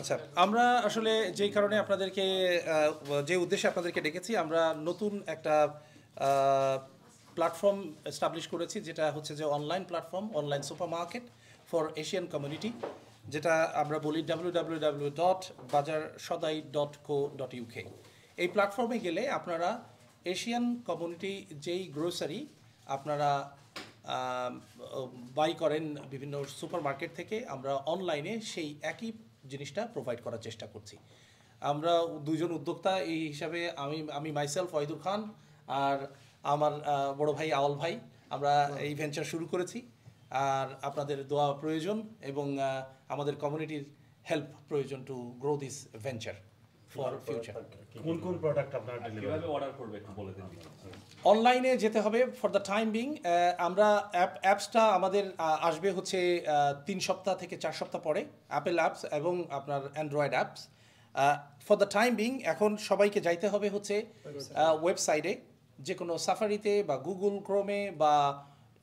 আচ্ছা, আমরা আসলে যেই কারণে আপনাদেরকে যে উদ্দেশ্যে আপনাদেরকে ডেকেছি, আমরা নতুন একটা প্ল্যাটফর্ম এস্টাবলিশ করেছি, যেটা হচ্ছে যে online platform, online super market for Asian community, যেটা আমরা বলি www.bajarshodai.co.uk। এই প্ল্যাটফর্মে গেলে আপনারা এশিয়ান কমিউনিটি যেই গ্রোসারি আপনারা বাই করেন বিভিন্ন সুপার মার্কেট থেকে, আমরা অনলাইনে সেই একই জিনিসটা প্রোভাইড করার চেষ্টা করছি। আমরা দুজন উদ্যোক্তা এই হিসাবে, আমি মাইসেলফ ওয়াহিদুল খান আর আমার বড় ভাই আওয়াল ভাই, আমরা এই ভেঞ্চার শুরু করেছি। আর আপনাদের দোয়া প্রয়োজন এবং আমাদের কমিউনিটির হেল্প প্রয়োজন to grow this venture for future. কোন কোন প্রোডাক্ট আপনারা কিভাবে অর্ডার করবে একটু বলে দিন। অনলাইনে যেতে হবে ফর দ্য টাইম বিং। আমরা অ্যাপসটা আমাদের আসবে হচ্ছে 3 সপ্তাহ থেকে 4 সপ্তাহ পরে, অ্যাপেল অ্যাপস এবং আপনার Android apps. For the time being এখন সবাইকে যাইতে হবে হচ্ছে ওয়েবসাইটে, যে কোনো সাফারিতে বা গুগল ক্রোমে বা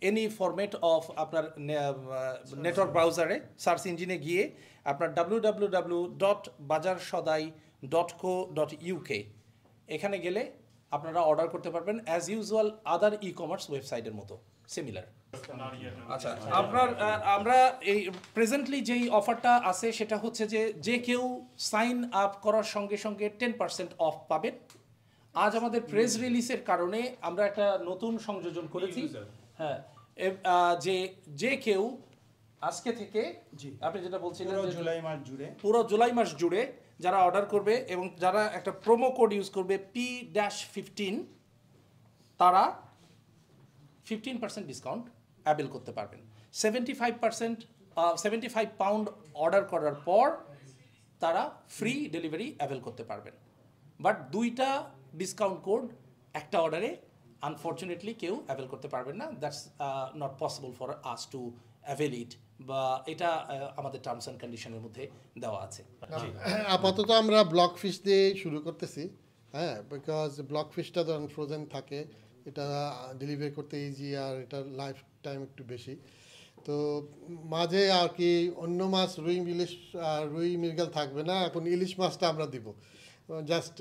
এনি ফরম্যাট অফ আপনার নেটওয়ার্ক ব্রাউজারে সার্চ ইঞ্জিনে গিয়ে আপনার www.bajarshodai.co.uk এখানে গেলে আপনারা অর্ডার করতে পারবেন অ্যাজ ইউজুয়াল আদার ই কমার্স ওয়েবসাইটের মতো সিমিলার। আচ্ছা, আমরা এই প্রেজেন্টলি যেই অফারটা আছে সেটা হচ্ছে যে কেউ সাইন আপ করার সঙ্গে সঙ্গে 10% অফ পাবেন। আজ আমাদের প্রেস রিলিজের কারণে আমরা একটা নতুন সংযোজন করেছি। হ্যাঁ, যে কেউ আজকে থেকে, আপনি যেটা বলছিলেন পুরো জুলাই মাস জুড়ে যারা অর্ডার করবে এবং যারা একটা প্রোমো কোড ইউজ করবে P-15, তারা 15% ডিসকাউন্ট অ্যাভেল করতে পারবেন। 75 পাউন্ড অর্ডার করার পর তারা ফ্রি ডেলিভারি অ্যাভেল করতে পারবেন। বাট দুইটা ডিসকাউন্ট কোড একটা অর্ডারে আনফর্চুনেটলি কেউ অ্যাভেল করতে পারবেন না। That's not possible for us to avail it, বা এটা আমাদের টার্মস অ্যান্ড কন্ডিশনের মধ্যে দেওয়া আছে। আপাতত আমরা ব্লক ফিশ দিয়ে শুরু করতেছি। হ্যাঁ, বিকজ ব্লক ফিশটা তো ফ্রোজেন থাকে, এটা ডেলিভারি করতে ইজি, আর এটা লাইফ টাইম একটু বেশি। তো মাঝে আর কি অন্য মাছ রুই মৃগেল থাকবে না, এখন ইলিশ মাছটা আমরা দিব, জাস্ট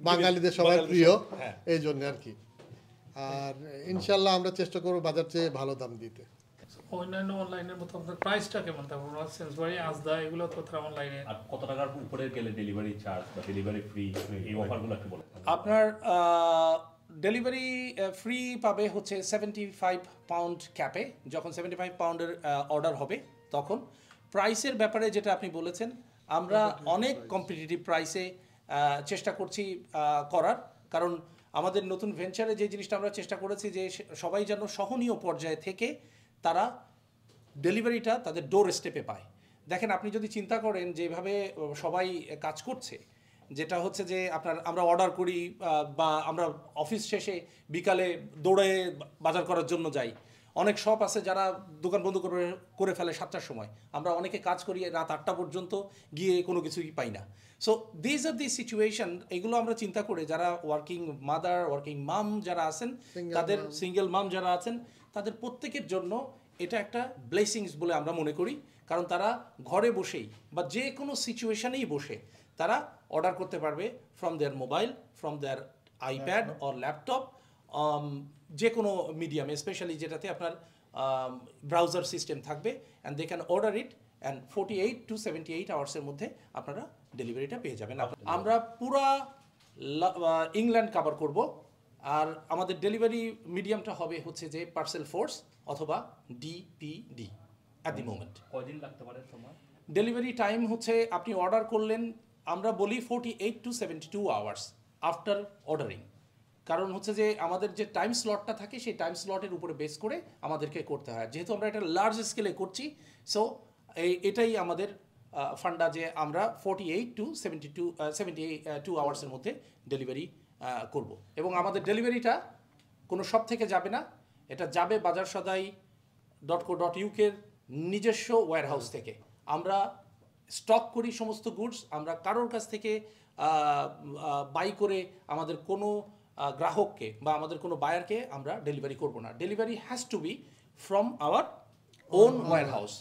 বাঙালিদের সবার প্রিয়, এই জন্য আর কি। আর ইনশাল্লাহ আমরা চেষ্টা করবো বাজার চেয়ে ভালো দাম দিতে। অন্যান্য অনলাইনের মতো আপনার প্রাইসটা কেমন থাকবে? সেন্সবারি, আজদা, এগুলো তো তারা অনলাইনে। আর কত টাকার উপরে গেলে ডেলিভারি চার্জ বা ডেলিভারি ফ্রি, এই অফারগুলো একটু বলেন। আপনার ডেলিভারি ফ্রি পাবে হচ্ছে 75 পাউন্ড ক্যাপে, যখন 75 পাউন্ডের অর্ডার হবে তখন। প্রাইসের ব্যাপারে যেটা আপনি বলেছেন, আমরা অনেক কম্পিটিটিভ প্রাইসে চেষ্টা করছি করার, কারণ আমাদের নতুন ভেঞ্চারে যে জিনিসটা আমরা চেষ্টা করেছি যে সবাই যেন সহনীয় পর্যায়ে থেকে তারা ডেলিভারিটা তাদের ডোর স্টেপে পায়। দেখেন, আপনি যদি চিন্তা করেন যেভাবে সবাই কাজ করছে, যেটা হচ্ছে যে আমরা অর্ডার করি বা আমরা অফিস শেষে বিকালে দৌড়ে বাজার করার জন্য যাই। অনেক শপ আছে যারা দোকান বন্ধ করে ফেলে 7টার সময়, আমরা অনেকে কাজ করি রাত 8টা পর্যন্ত, গিয়ে কোনো কিছুই পাই না। So this are the situation. এগুলো আমরা চিন্তা করে যারা ওয়ার্কিং মাদার, ওয়ার্কিং মাম যারা আছেন, তাদের সিঙ্গেল মাম যারা আছেন, তাদের প্রত্যেকের জন্য এটা একটা ব্লেসিংস বলে আমরা মনে করি, কারণ তারা ঘরে বসেই বা যে কোনো সিচুয়েশনেই বসে তারা অর্ডার করতে পারবে from their mobile, from their iPad or laptop, যে কোনো মিডিয়ামে, স্পেশালি যেটাতে আপনার ব্রাউজার সিস্টেম থাকবে, and they can order it, and 48 to 78 আওয়ার্সের মধ্যে আপনারা ডেলিভারিটা পেয়ে যাবেন। আমরা পুরা ইংল্যান্ড কভার করব, আর আমাদের ডেলিভারি মিডিয়ামটা হবে হচ্ছে যে পার্সেল ফোর্স অথবা ডিপিডি অ্যাট দি মোমেন্ট। কয়দিন লাগতে পারে সময়? ডেলিভারি টাইম হচ্ছে আপনি অর্ডার করলেন, আমরা বলি 48 to 72 আওয়ার্স আফটার অর্ডারিং, কারণ হচ্ছে যে আমাদের যে টাইম স্লটটা থাকে সেই টাইম স্লটের উপরে বেস করে আমাদেরকে করতে হয়, যেহেতু আমরা এটা লার্জ স্কেলে করছি। সো এটাই আমাদের ফান্ডা, যে আমরা 48 to 72 আওয়ার্সের মধ্যে ডেলিভারি করব, এবং আমাদের ডেলিভারিটা কোনো শপ থেকে যাবে না, এটা যাবে bajarshodai.co.uk এর নিজস্ব ওয়্যারহাউস থেকে। আমরা স্টক করি সমস্ত গুডস, আমরা কারোর কাছ থেকে বাই করে আমাদের কোনো গ্রাহককে বা আমাদের কোনো বায়ারকে আমরা ডেলিভারি করব না। Delivery has to be from our own warehouse.